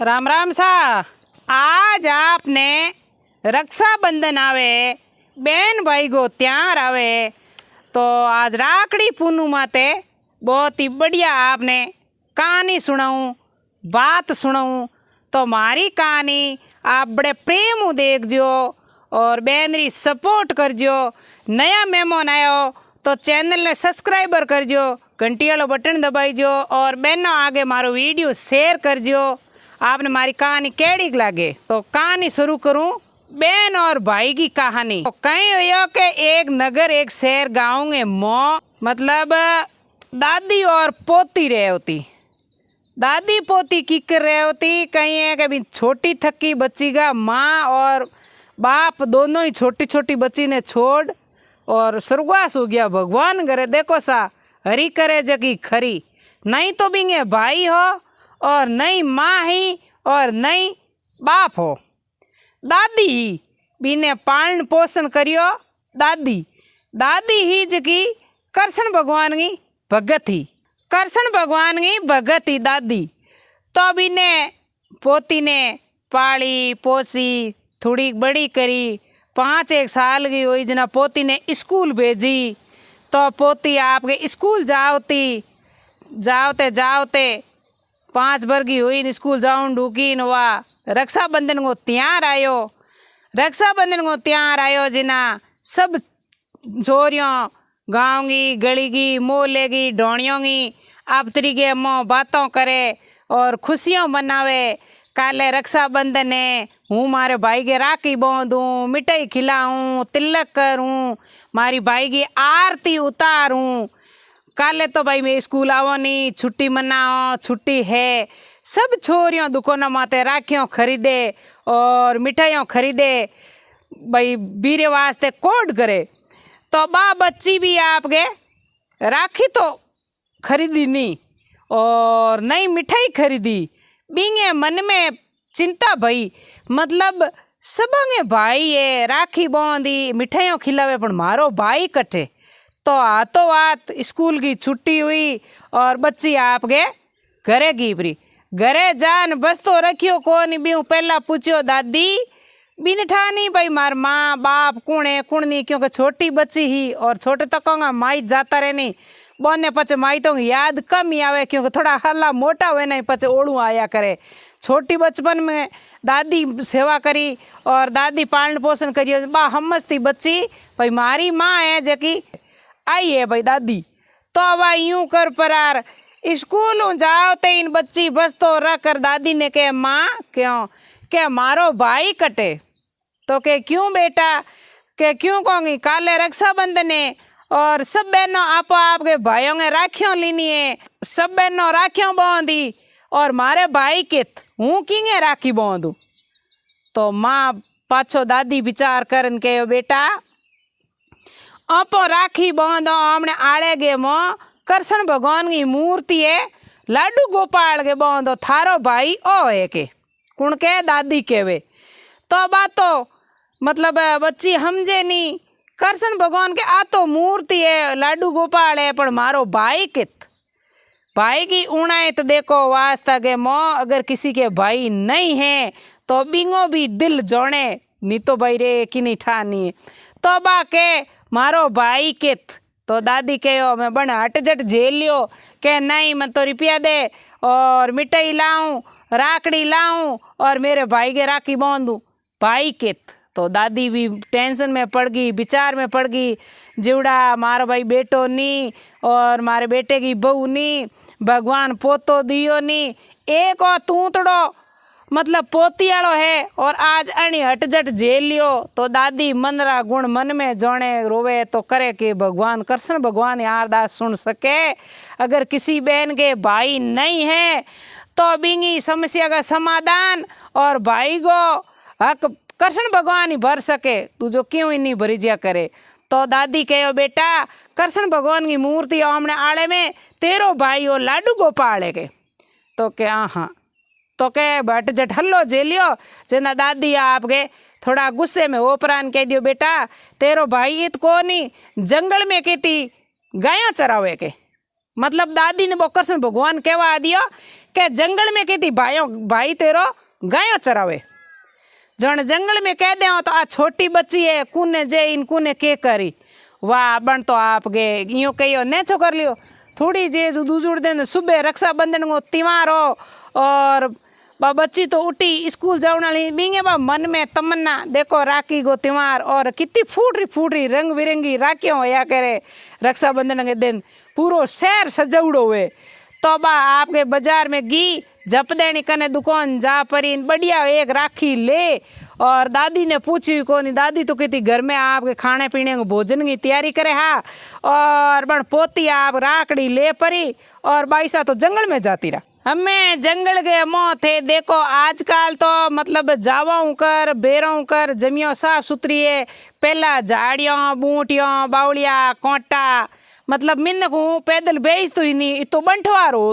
राम राम सा। आज आपने रक्षाबंधन आवे, बहन भाई को त्यार आवे, तो आज राखड़ी पूर्णिमा ते बहुत ही बढ़िया आपने कहानी सुनाऊं, बात सुनाऊं। तो मारी कहानी आप बड़े प्रेम उ देखजो और बहन री सपोर्ट करजो। नया मेहमान आयो तो चैनल ने सब्सक्राइबर करजो, घंटी वाला बटन दबाईजो और बहनों आगे मारो वीडियो शेयर करजो। आपने मारी कहानी केड़ी लागे तो कहानी शुरू करूं। बहन और भाई की कहानी। तो कहीं हुआ कि एक नगर एक शहर गाँव में मतलब दादी और पोती रहे होती। दादी पोती की कर रहे होती। कहीं है कभी छोटी थकी बच्ची का माँ और बाप दोनों ही छोटी छोटी बच्ची ने छोड़ और स्वर्गवास हो गया। भगवान करे देखो सा हरी करे जगी खरी। नहीं तो बिंगे भाई हो और नहीं माँ ही और नहीं बाप हो। दादी ही बीने पालन पोषण करियो। दादी दादी ही जकी कृष्ण भगवान की भगत ही। कृष्ण भगवान की भगत ही दादी। तो बीने पोती ने पाली पोसी थोड़ी बड़ी करी। 5-1 साल की हुई जना पोती ने स्कूल भेजी। तो पोती आपके स्कूल जाओते 5 वर्ष की हुई स्कूल जाऊं ढूकी नवा। रक्षाबंधन को त्यार आयो। रक्षाबंधन को त्यार आयो जिना सब छोरियों गाँव की गली की मोहल्ले की ढोणियों की आप तरीके मों बातों करे और खुशियों मनावे। काले रक्षाबंधन है, हूँ मारे भाई के राखी बांधूं, मिठाई खिलाऊं, तिलक करूं, मारी भाई की आरती उतारूं। काले तो भाई मैं स्कूल आवो नहीं, छुट्टी मनाओ, छुट्टी है। सब छोरियों दुकानों माते राखियों खरीदे और मिठाइयों खरीदे भाई बीरे वास्ते कोड करे। तो बा बच्ची भी आपके राखी तो खरीदी नहीं और नई मिठाई खरीदी। बिंगे मन में चिंता भई मतलब सबंगे भाई है राखी बांधी मिठाइयों खिलावे पण मारो भाई कटे। तो हाथों हाथ स्कूल की छुट्टी हुई और बच्ची आपके घरे गिबरी। घरे जान बस तो रखियो कोनी भी पहला पूछियो दादी बिन ठानी भाई मार माँ बाप कौन है कौन नहीं, क्योंकि छोटी बच्ची ही और छोटे तक कहूँगा माई जाता रहे नहीं बोने पचे माई तो याद कम ही आवे, क्योंकि थोड़ा हल्ला मोटा हुए नहीं पचे ओढ़ू आया करे। छोटी बचपन में दादी सेवा करी और दादी पालन पोषण करियो। बा हमसती बच्ची भाई मारी माँ है जकी आई है भाई दादी। तो अब यूं कर परार स्कूल जाओ ते इन बच्ची बस तो रख कर दादी ने कहे माँ क्यों के मारो भाई कटे। तो के क्यों बेटा के क्यों कहूँगी काले रक्षाबंधन है और सब बहनों आपो आपके भाइयों ने राखियों लेनी है। सब बहनों राखियों बांधी और मारे भाई कित हूँ किंगे राखी बांधू। तो माँ पाछो दादी विचार करन के बेटा आपो राखी बांधो हमने आड़े गे मो कृष्ण भगवान की मूर्ति है लाडू गोपाल के बांधो थारो भाई ओ है के कुण के दादी केवे। तो बात तो मतलब बच्ची समझे नहीं। कृष्ण भगवान के आ तो मूर्ति है लाडू गोपाल है पर मारो भाई कित भाई की ऊणाई तो देखो वास्ता के मो अगर किसी के भाई नहीं है तो बिंगो भी दिल जोड़े नहीं तो भाई रे कि नहीं ठानी। तो बा के मारो भाई कित। तो दादी कहो मैं बन हट झट झेल लियो के नहीं मैं तो रुपया दे और मिठाई लाऊं राखड़ी लाऊं और मेरे भाई के राखी बांधूं भाई कित। तो दादी भी टेंशन में पड़ गई, विचार में पड़ गई। जिवड़ा मारा भाई बेटो नी और मारे बेटे की बहू नी, भगवान पोतो दियो नी, एक और तूतड़ो मतलब पोती आलो है और आज अणी हट झट झेल लियो। तो दादी मनरा गुण मन में जोड़े रोवे तो करे कि भगवान कृष्ण भगवान अरदास सुन सके। अगर किसी बहन के भाई नहीं है तो बिंगी समस्या का समाधान और भाई को हक कृष्ण भगवान ही भर सके, तू जो क्यों इन्हीं भरिजिया करे। तो दादी कहो बेटा कृष्ण भगवान की मूर्ति हमने आड़े में तेरो भाई हो लाडू गोपाल है के। तो के हाँ तो के बट जट हल्लो झेलियो जना दादी आपके थोड़ा गुस्से में ओपरान कह दियो बेटा तेरो भाई इत को नहीं जंगल में कहती गाया चरावे के। मतलब दादी ने वो कृष्ण भगवान कहवा दियो के जंगल में कहती भाई तेरो गायों चरावे। जण जंगल में कह दे तो आ छोटी बच्ची है कुने जे इन कुने के करी वाह बन तो आप गे यो कहो नेचो कर लियो थोड़ी जे दूजुड़ दिन सुबह रक्षाबंधन को त्योहार हो और बा बच्ची तो उठी स्कूल जाने वाली बींगे बा मन में तमन्ना देखो राखी को त्योहार और कितनी फूटरी रंग बिरंगी राखियां होया करे रक्षाबंधन के दिन पूरो शहर सजौड़ो हुए तो बा आपके बाजार में घी जप देनी कने दुकान जा परी बढ़िया एक राखी ले और दादी ने पूछी कोनी दादी तो कहती घर में आपके खाने पीने को भोजन की तैयारी करे हाँ और बन पोती आप राखड़ी ले परी और बाईसा तो जंगल में जाती रहा। हमें जंगल के मोह थे देखो आजकल तो मतलब जावाऊं कर बेराऊं कर जमियों साफ सुथरी है पहला झाड़ियों बूटियों बावलिया कोटा मतलब मिन्न को पैदल बेच तो ही नहीं तो बंटवार हो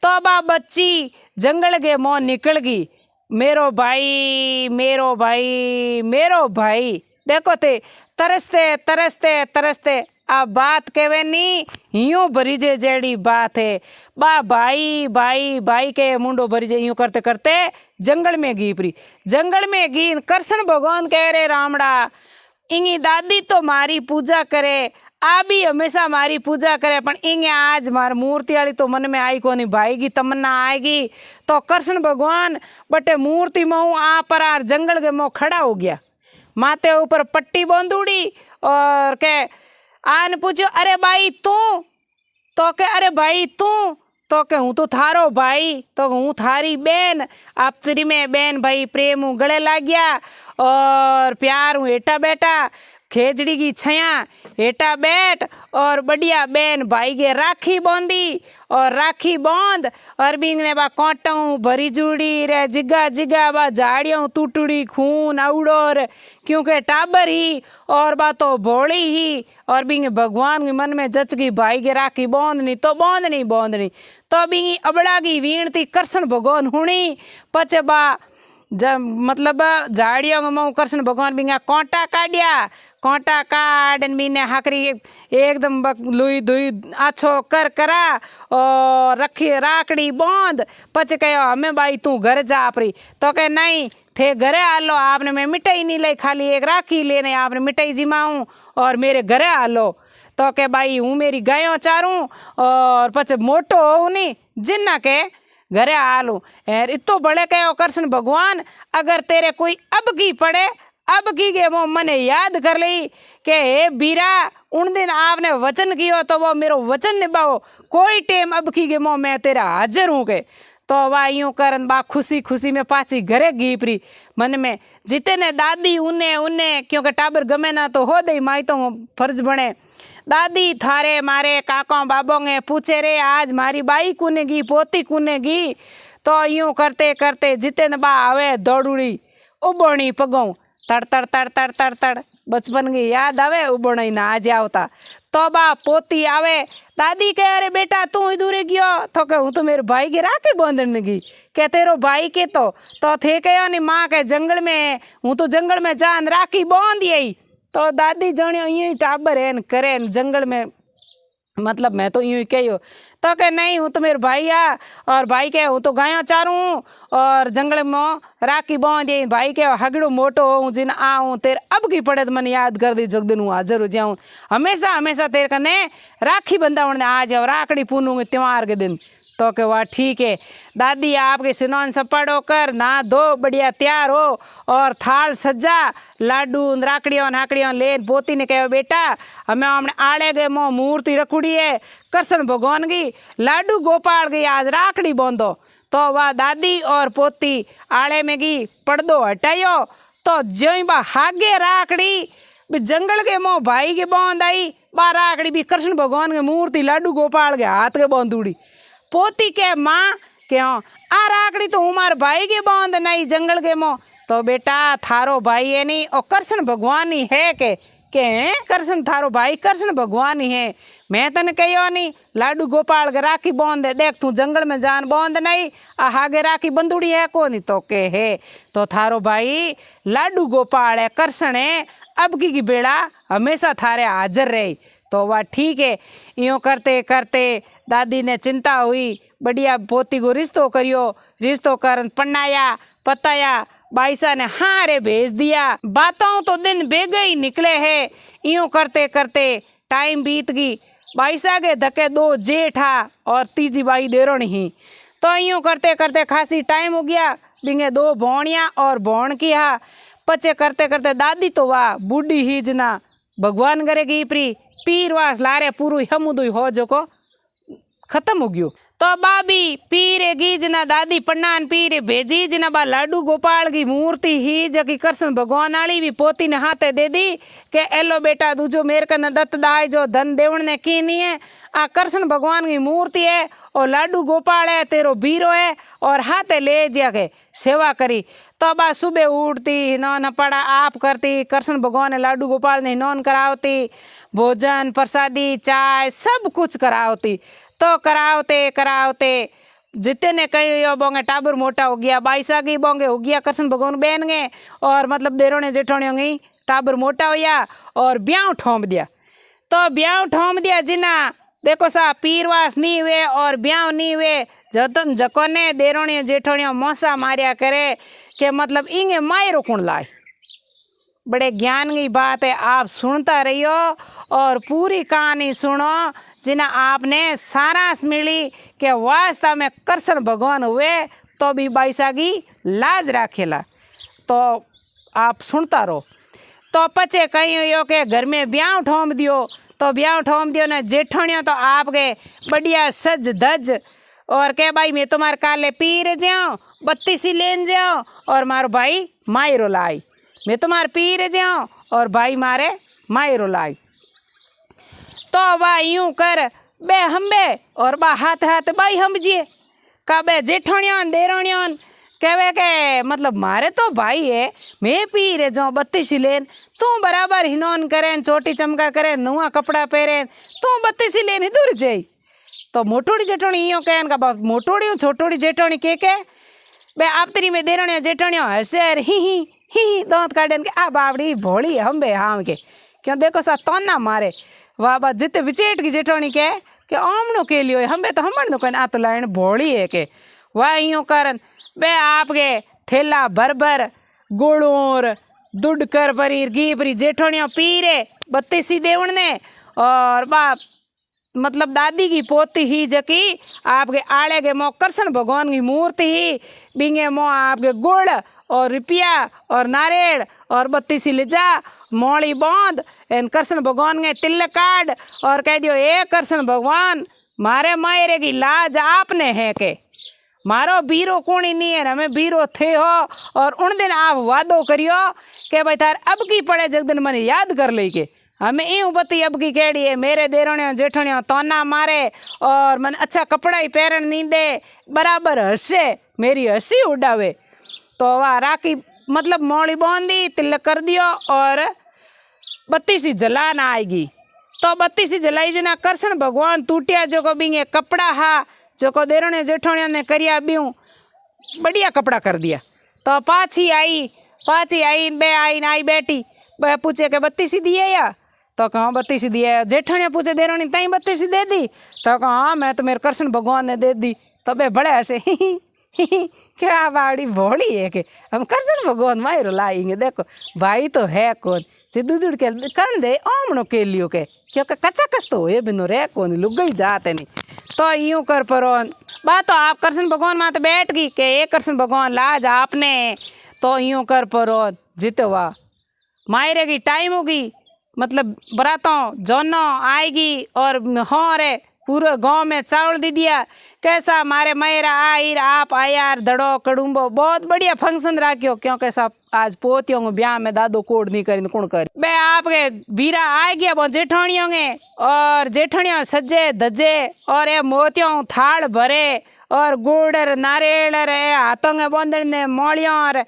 तो बा बच्ची जंगल के मोह निकल गई मेरो भाई मेरो भाई मेरो भाई देखो ते तरसते तरसते तरसते आ बात कहवे नी यूं भरी जे जेड़ी बात है बा भाई भाई भाई के मुंडो भरी जे यूं करते करते जंगल में गी परी जंगल में गी कृष्ण भगवान कह रहे रामड़ा इंगी दादी तो मारी पूजा करे आ भी हमेशा मारी पूजा करे पण इंगे आज मार मूर्ति वाली तो मन में आई कोनी भाई की तमन्ना आएगी तो कृष्ण भगवान बटे मूर्ति में आ पर आर जंगल के मोह खड़ा हो गया माथे ऊपर पट्टी बांधूड़ी और के आन पूछो अरे भाई तू तो के अरे भाई तू तो के हूँ तो थारो भाई तो हूँ थारी बहन आप तेरी में बहन भाई प्रेम हूँ गले लाग गया और प्यार हूँ हेटा बेटा खेजड़ी की छया हेटा बैठ और बढ़िया बहन भाई के राखी बांधी और राखी बांध और बिंग ने बा कांटाऊ भरी जुड़ी रे जिगा जिगा बा झाड़ियों टूटड़ी खून औड़ोर क्योंकि टाबर ही और बा तो भोली ही और बिंग भगवान के मन में जच गई भाई के राखी बांधनी तो बांधनी तो बिंगी अबड़ा की वीणती कृष्ण भगवान हुणी पचे बा जब मतलब झाड़ियों में कृष्ण भगवान बिंगा कांटा काटिया कांटा काट बीने हाकरी एकदम लुई दुई आछो कर करा और रखी राखड़ी बांध पचे कहो हमें भाई तू घर जा आपरी तो कहे नहीं थे घरे आलो आपने मैं मिठाई नहीं लाई खाली एक राखी लेने आपने मिठाई जिमाऊं और मेरे घरे आलो तो कहे भाई हूँ मेरी गायों चारूं और पचे मोटो हो नहीं जिन्ना के घरे आलू यार इतो बड़े कहो कृष्ण भगवान अगर तेरे कोई अब की पड़े अब की के वो मने याद कर ली के हे बीरा उन दिन आपने वचन कियो तो वो मेरो वचन निभाओ कोई टेम अब की के मो मैं तेरा हाजिर हूँ के तो वाह यूं करन बा खुशी खुशी में पाची घरे गीपरी मन में जितने दादी उन्हें क्योंकि टाबर गमे ना तो हो दे माई तो फर्ज बने दादी थारे मारे काकों बाबों ने पूछे रे आज मारी बाई कुनेगी पोती कुनेगी तो यूं करते करते जितने बा आवे दौड़ूड़ी उबोणी पगों तड़ तड़ तड़ तड़ तड़ तड़ बचपन की याद आवे उबोणी ना आज आवता तो बा पोती आवे दादी कह अरे बेटा तू इधर गयो तो कह तो मेरे भाई की राखी बांधने गई क्या तेरो भाई के तो थे कहो नी माँ के जंगल में हूँ तो जंगल में जान राखी बांध आई तो दादी जानियो यूं टाबर है करे जंगल में मतलब मैं तो यूं ही कहो तो कह नहीं हूँ तो मेरे भाई आ और भाई के हूँ तो गायों चारूं और जंगल में राखी बांध भाई के हगड़ू मोटो हूँ जिन आऊँ तेरे अब की पड़े तो मैंने याद कर दी जग दिन हूँ हाजिर हो जाऊँ हमेशा हमेशा तेरे कने राखी बंधावण आ जाओ राखड़ी पूनूंगी त्योहार के दिन तो के वाह ठीक है दादी आपके स्नान सपाट होकर ना दो बढ़िया तैयार हो और थाल सजा लाडू राकड़ियों नाकड़ियों ले पोती ने कहो बेटा हमें हमने आड़े गए मोह मूर्ति रखुड़ी है कृष्ण भगवान की लाडू गोपाल की आज राखड़ी बांधो तो वह दादी और पोती आड़े में गई पर्दो हटायो तो ज्यों बा हागे राखड़ी जंगल के मोह भाई के बांध आई बा राखड़ी भी कृष्ण भगवान की मूर्ति लाडू गोपाल के हाथ के बांधूड़ी पोती के माँ के आ राखड़ी तो हमारे भाई के बांध नहीं जंगल के मोह तो बेटा थारो भाई है नहीं और कृष्ण भगवान ही है के कृष्ण थारो भाई कृष्ण भगवान ही है मैं तने कहो नहीं लाडू गोपाल के राखी बांध देख तू जंगल में जान बांध नहीं आगे राखी बंदूड़ी है को नहीं तो के है तो थारो भाई लाडू गोपाल है कृष्ण है अब की बेड़ा हमेशा थारे हाजिर रहे तो वाह ठीक है। यूँ करते करते दादी ने चिंता हुई, बढ़िया पोती को रिश्तो करियो, रिश्तो कर पढ़ाया पताया, बाईसा ने हाँ रे भेज दिया। बातों तो दिन बेगे ही निकले है। यूँ करते करते टाइम बीत गई। बाईसा के धक्के 2 जेठा और तीजी बाई देरोनी ही। तो यूँ करते करते खासी टाइम हो गया। बिंगे 2 भौणिया और भौण की हा। पचे करते करते दादी तो वाह बूढ़ी ही जना भगवान करेगी प्री पीरवास लारे पूरू हमुदुई हो जो को खत्म हो गयो। तो बाबी पीरेगी जना दादी पन्नान पीरे भेजी जना बा लाडू गोपाल की मूर्ति ही जकी कृष्ण भगवान वाली भी पोती ने हाथे दे दी के एलो बेटा दूजो मेरे कन दत्त दाय जो धन देवण ने की नहीं है। आ कृष्ण भगवान की मूर्ति है और लाडू गोपाल है तेरो बीरो है और हाथे ले जा के सेवा करी। तो बा सुबह उठती हिनौन पड़ा आप करती, कृष्ण भगवान ने लाडू गोपाल ने हिनौन करावती, भोजन प्रसादी चाय सब कुछ करावती। तो करावते करावते जितने कहीं बोंगे टाबर मोटा हो गया, बाईसा की बोंगे हो गया, कृष्ण भगवान बहन गए और मतलब देरों जेठोणियों गई टाबर मोटा होया और ब्याह ठोम दिया। तो ब्याह ठोम दिया जिना देखो सा पीरवास नहीं हुए और ब्याह नहीं हुए। जतन जकोने देरोणियों जेठोणियों मोसा मारिया करे कि मतलब इंगे मायरो कुण लाए। बड़े ज्ञान की बात है, आप सुनता रहियो और पूरी कहानी सुनो जिन्हें आपने सारांश मिली कि वास्तव में कृष्ण भगवान हुए तो भी बाईसा की लाज राखेला। तो आप सुनता रहो। तो पचे कहीं हो के घर में ब्याह ठोम दियो। तो ब्याह ठोम दियो ने जेठोणियों तो आप गए बढ़िया सज धज और के भाई मैं तुम्हारे काले पीर जाऊँ 32 लेन जाऊँ और मारो भाई मायरो लाई, मैं तुम्हारे पीर जाऊँ और भाई मारे मायरो लाई। तो वाह यूं कर बे हम्बे और बा हाथ हाथ बाई हमजिए का बे जेठोणियों देरोणियों कहवे के मतलब मारे तो भाई है मैं पी रे जाऊँ 32 लेन, तू बराबर हिनौन करें चोटी चमका करें नुआ कपड़ा पहरे तू 32 लेन ही दूर जाई। तो मोटोड़ी जेठोणी यूँ कहन का बाप मोटोड़ी छोटोड़ी जेठोणी के बे आप तेरी में देरोणिया जेठोणियों हसे ही दांत काटे के आ बावड़ी भोली हम्बे हाँ के क्यों देखो सा तोना मारे। वाह बा जिते विचेट की जेठोणी के आमणो के लिए हमें तो हमण नो कन आ तो लाइन भोली है के वाह यूँ करन बे आपके थैला भर भर गुड़ूर दुड कर परीर घी परी जेठोणियों पीरे 32 देवण ने और बाप मतलब दादी की पोती ही जकी आपके आड़े के मो कृष्ण भगवान की मूर्ति ही बिंगे मो आपके गुड़ और रुपया और नारेड़ और 32 लिजा मोड़ी बांध एन कृष्ण भगवान के तिलक काट और कह दियो ए कृष्ण भगवान मारे मायरे की लाज आपने है के मारो बीरो कोणी नहीं है हमें बीरो थे हो और उन दिन आप वादो करियो के भाई थार अब की पड़े जग दिन मैंने याद कर ले के हमें यूँ बती अब की केड़ी है मेरे देरोणियों जेठोणियों तोना मारे और मन अच्छा कपड़ा ही पहन नहीं दे बराबर हंसे मेरी हंसी उड़ावे। तो वह राखी मतलब मोड़ी बांधी तिलक कर दियो और 32 जलान आएगी। तो 32 जलाई जना कृष्ण भगवान टूटिया जो को बिंगे कपड़ा हा जो को देरोने जेठोणियों ने करिया बियूँ बढ़िया कपड़ा कर दिया। तो पाछी आई बे आई बैठी बे पूछे के 32 दिए या तो कहाँ 32 दिए। जेठोणिया पूछे देरोनी तई 32 दे दी तो कहाँ मैं तो मेरे कृष्ण भगवान ने दे दी। तो बे बड़े ऐसे क्या बाड़ी भोली है कि हम कृष्ण भगवान मायरो लाएंगे देखो भाई तो है कौन सिद्धू जुड़ के कर दे आमणो के लियो के क्योंकि कच्चा कस तो हुए बिनो रे कौन लुग गई जाते नहीं। तो यूँ कर परो बात तो आप कृष्ण भगवान माते बैठ गई के ये कृष्ण भगवान लाज आपने। तो यूँ कर परो जितवा मायरे की टाइम होगी मतलब बरातों जोनो आएगी और हाँ रे पूरे गांव में चावल दे दिया कैसा मारे मेरा आयर आप आयार धड़ो कड़ुम्बो बहुत बढ़िया फंक्शन रखियो क्योंकि सब आज पोतियों को ब्याह में दादो कोड नहीं करी कौन कर बे आपके बीरा आ गया वो जेठोणियों के और जेठोणियों सजे धजे और ये मोतियों थाल भरे और गुड़ नारियल हाथों में बोंदने मोलियों और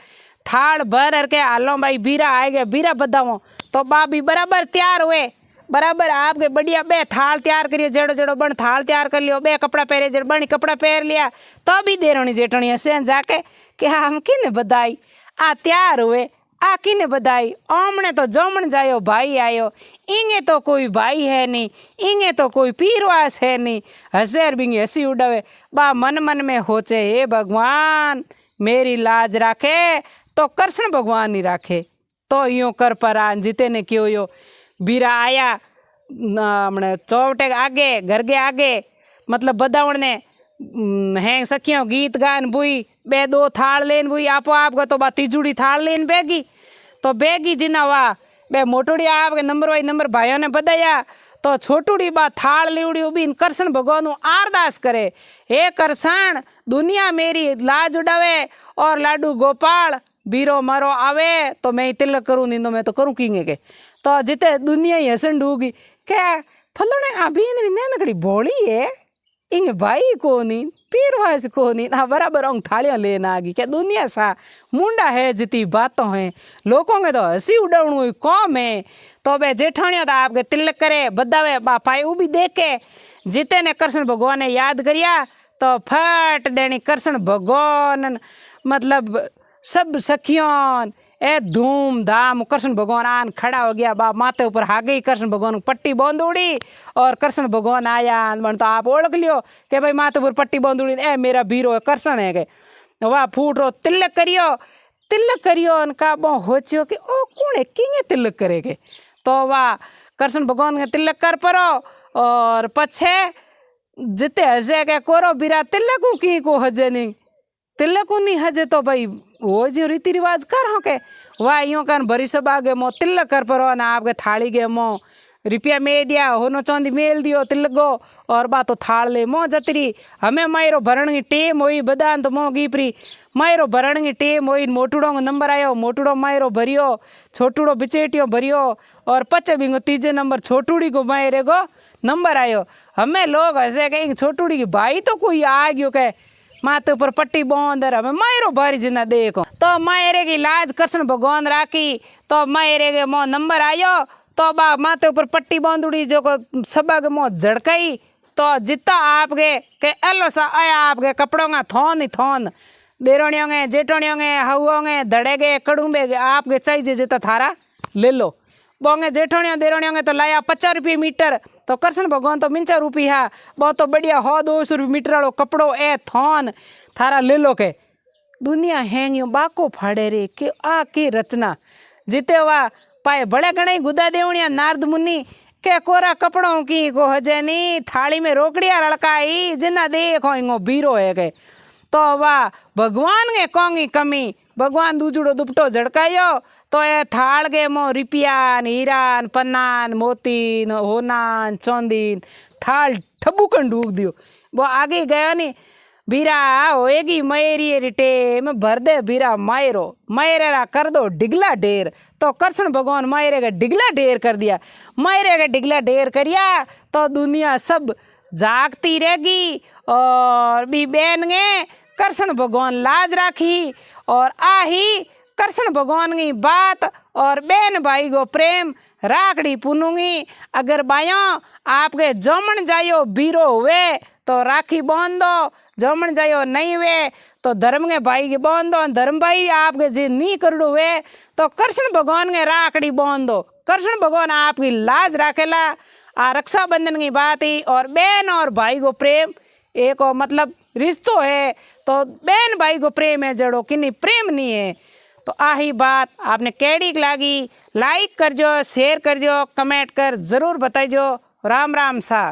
थाल भर के हालो भाई बीरा आ गया बीरा बदाओ। तो बाबी बराबर तैयार हुए बराबर आपके बढ़िया बे थाल तैयार करिए जड़ो जड़ो बन थाल तैयार कर लियो बे कपड़ा पहरे जड़ बन कपड़ा पहन लिया। तो भी देरोनी जेठोणी से जाके कि हम किने बधाई आ तैयार हुए आकी ने बधाई ओमने तो जमण जायो भाई आयो, इंगे तो कोई भाई है नहीं, इंगे तो कोई पीरवास है नहीं। हसेर बिंगी हसी उड़ावे। बा मन मन में होचे, हे भगवान मेरी लाज राखे तो कृष्ण भगवान ही राखे। तो यूँ कर परान जीते ने क्यों यो बीरा आया हमने चौवटे आगे घर के आगे मतलब बदावण ने हैं सखियों गीत गान बुई बे दो थाल लेन बुई आपो आप गो तो बा तीजुड़ी थाल लेन बेगी तो बेगी जिना वाह बे मोटोड़ी आप के नंबर वाई नंबर भाइयों ने बधाया तो छोटूड़ी बा थाल लीवड़ी उबी कृष्ण भगवान आरदास करे, हे कृष्ण दुनिया मेरी लाज उड़ावे और लाडू गोपाल बीरो मारो आवे तो मैं तिलक करूँ नहीं तो मैं तो करूँ किंगे के। तो जिते दुनिया ही हसन डूगी क्या फलोने अभी नकड़ी बोली है इंगे भाई को नहीं पीरवास को नहीं हाँ बराबर अंग थालियां लेना आ गई क्या दुनिया सा मुंडा है जितनी बातों हैं लोगों के तो हंसी उड़ावणु कौम है। तो बे जेठानियों तो आपके तिलक करे बदावे बापाई उभी देखे जीते ने कृष्ण भगवान ने याद करिया तो फट देनी कृष्ण भगवान मतलब सब सखियों ए धूमधाम कृष्ण भगवान आन खड़ा हो गया बा माथे ऊपर आ गई कृष्ण भगवान को पट्टी बांध उड़ी और कृष्ण भगवान आया मन तो आप ओळख लियो कि भाई माथे ऊपर पट्टी बांध उड़ी ए मेरा बीरो है कृष्ण है गए वाह फूट रो तिलक करियो उनका बो होचियो कि ओ कौन है किंगे तिलक करेगे। तो वाह कृष्ण भगवान के तिलक कर परो और पछे जिते हजे के कोरो बीरा तिलक की को हजे नहीं तिलक नहीं हजे तो भाई वो जो रीति रिवाज कर हो के वाह यूँ कर भरी सब आगे मो तिलक कर परो ना आपके थाली के मो रुपया में दिया होनो चांदी मेल दियो तिलक गो और बा तो थाल ले मो जतरी हमें मायरो भरण की टेम हुई बदान तो मो गीपरी मायरो भरण की टेम हुई मोटूड़ो को नंबर आयो मोटूड़ो मायरो भरियो छोटूड़ो बिचेटियो भरियो और पचे बिंगो तीजे नंबर छोटूड़ी को मायरे गो नंबर आयो। हमें लोग हंसे कहीं छोटूड़ी की भाई तो कोई आ गयो कहे माथे ऊपर पट्टी बांध हमें मायरो भारी जिना देखो तो मायरे की लाज कृष्ण भगवान राखी तो मायरे के मो नंबर आयो तो बा माथे ऊपर पट्टी बांधुड़ी जो को सबा के मुँह झड़काई तो जितना आपके के एलो सा आया आपके कपड़ों का थोन ही थोन देरोनियों के जेठोनियों के हवों के धड़ेगे कड़ूबे आपके चाहिए जितना थारा ले लो बोंगे जेठोनियों देरोनियों के तो लाया 50 रुपये मीटर तो कृष्ण भगवान तो 50 रुपया बहुत तो बढ़िया 100-200 रुपये मीटर वालों कपड़ो ए थोन थारा ले लो के दुनिया हैंगियों बाको फाड़े रे के आ की रचना जीते हुआ पाए बड़े गणे गुदा देवनिया नारद मुनि के कोरा कपड़ों की को हजे नहीं थाली में रोकड़िया लड़काई जिना देखो इंगो बीरो है गए तो वाह भगवान के कोंगी कमी भगवान दूजड़ो दुपटो झड़कायो तो ये थाल के मो रुपयान हीरान पन्नान मोतीन होनान चौंदीन थाल ठबुकन डूब दियो वो आगे गयो नी बीरा होएगी मयरी रिटे में भर दे बीरा मायरो मायरेरा कर दो डिगला ढेर तो कृष्ण भगवान मायरे का डिगला ढेर कर दिया मायरे का डिगला ढेर करिया तो दुनिया सब जागती रहेगी और भी बेन गे कृष्ण भगवान लाज राखी और आही कृष्ण भगवान की बात और बेन भाई को प्रेम राखड़ी पुनूंगी। अगर बायों आपके जमन जायो बीरो हुए तो राखी बांध दो जमन जायो नहीं हुए तो धर्म के भाई के बांध दो धर्म भाई आपके जी नहीं कर हुए तो कृष्ण भगवान के राखड़ी बांध दो कृष्ण भगवान आपकी लाज राखेला। आ रक्षाबंधन की बात ही और बहन और भाई को प्रेम एक और मतलब रिश्तो है तो बहन भाई को प्रेम है जड़ो कि नहीं प्रेम नहीं है। तो आही बात आपने कैडी लागी लाइक करजो शेयर करजो कमेंट कर जरूर बताइजो। राम राम सा।